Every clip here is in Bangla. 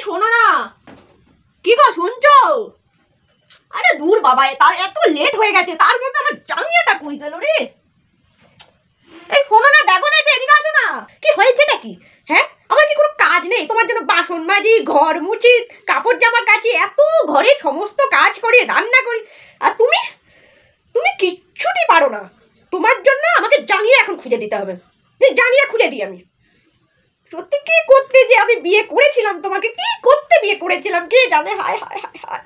শোনো না, কি গো শুনছো? আরে দূর বাবা, তার এত লেট হয়ে গেছে, তার মধ্যে আমার জাঙ্গিয়াটা কই গেল রে। এই শোনো না, দেখো না, এদিকে আসো না। কি হয়েছেটা কি? হ্যাঁ, আমার কি কোনো কাজ নেই তোমার জন্য? বাসন মাজি, ঘর মুছি, কাপড় জামা কাচি, এত ঘরে সমস্ত কাজ করি, রান্না করি, আর তুমি তুমি কিচ্ছুটি পারো না। তোমার জন্য আমাকে জাঙ্গিয়া এখন খুঁজে দিতে হবে। জাঙ্গিয়া খুঁজে দিই আমি। সত্যি কি করতে যে আমি বিয়ে করেছিলাম, তোমাকে কি করতে বিয়ে করেছিলাম কে জানে। হায় হায় হায় হায়,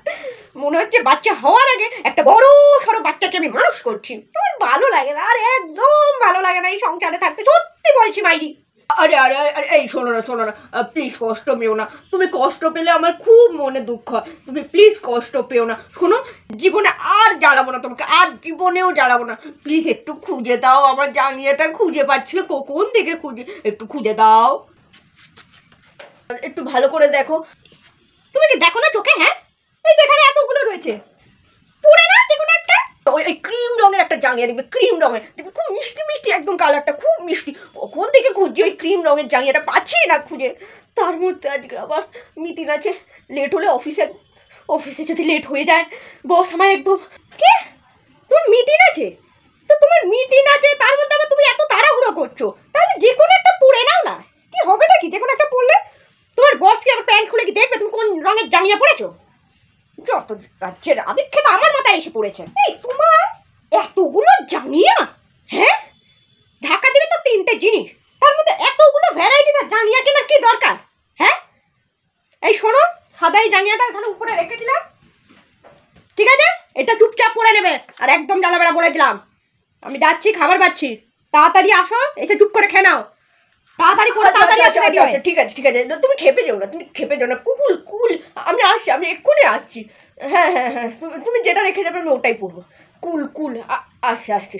মনে হচ্ছে বাচ্চা হওয়ার আগে একটা বড় সড়ো বাচ্চাকে আমি মানুষ করছি। আমার ভালো লাগে না, আর একদম ভালো লাগে না এই সংসারে থাকতে, সত্যি বলছি মাইরি। আরে আরে আরে, এই শোনো না, প্লিজ কষ্ট পেও না। তুমি কষ্ট পেলে আমার খুব মনে দুঃখ হয়। তুমি প্লিজ কষ্ট পেও না। শোনো, জীবনে আর জ্বালাবো না তোমাকে, আর জীবনেও জ্বালাবো না। প্লিজ একটু খুঁজে দাও, আমার জাঙ্গিয়াটা খুঁজে পাচ্ছি না, কোন থেকে খুঁজে, একটু খুঁজে দাও, একটু ভালো করে দেখো। তুমি কি দেখো না চোখে? হ্যাঁ, এই যেখানে এতগুলো রয়েছে, পরে না যে কোনো একটা ওই ক্রিম রঙের একটা জাঙ্গিয়া দেখবে, ক্রিম রঙের দেখবে, খুব মিষ্টি মিষ্টি একদম, কালারটা খুব মিষ্টি। কখন থেকে খুঁজছি ওই ক্রিম রঙের জাঙ্গিয়াটা, পাচ্ছি না খুঁজে। তার মধ্যে আজকে আবার মিটিং আছে, লেট হলে অফিসে যদি লেট হয়ে যায়, বস আমার একদম। কে? তোমার মিটিং আছে? তো তোমার মিটিং আছে, তার মধ্যে আবার তুমি এত তাড়াহুড়ো করছো, তাহলে যে কোনো একটা পরে নাও না। কি হবেটা কি যে কোনো একটা পরলে? তোমার বস কি আবার প্যান্ট খুলে কি দেখবে তুমি কোন রঙের জাঙ্গিয়া পরেছো? যত রাজ্যের আদিক্ষেতা আমার মাথায় এসে পড়েছে। এই তোমার এতগুলো জাঙ্গিয়া? হ্যাঁ, ঢাকা দিলে তো 3টে জিনিস, তার মধ্যে এতগুলো ভ্যারাইটিস জাঙ্গিয়া কেনার কি দরকার? হ্যাঁ, এই শোনো, সাদা এই জাঙ্গিয়াটা এখানে উপরে রেখে দিলাম, ঠিক আছে? এটা চুপচাপ পরে নেবে, আর একদম জ্বালাবেড়া বলে দিলাম। আমি যাচ্ছি, খাবার পাচ্ছি, তাড়াতাড়ি আসো, এসে চুপ করে খেয়ে নাও, তাড়াতাড়ি করে তাড়াতাড়ি আসো। আচ্ছা ঠিক আছে তুমি খেপে যাও না, কুল, আমি আসছি, আমি এক্ষুনি আসছি। হ্যাঁ, তুমি যেটা রেখে যাবে আমি ওটাই পরবো। কুল আসছি।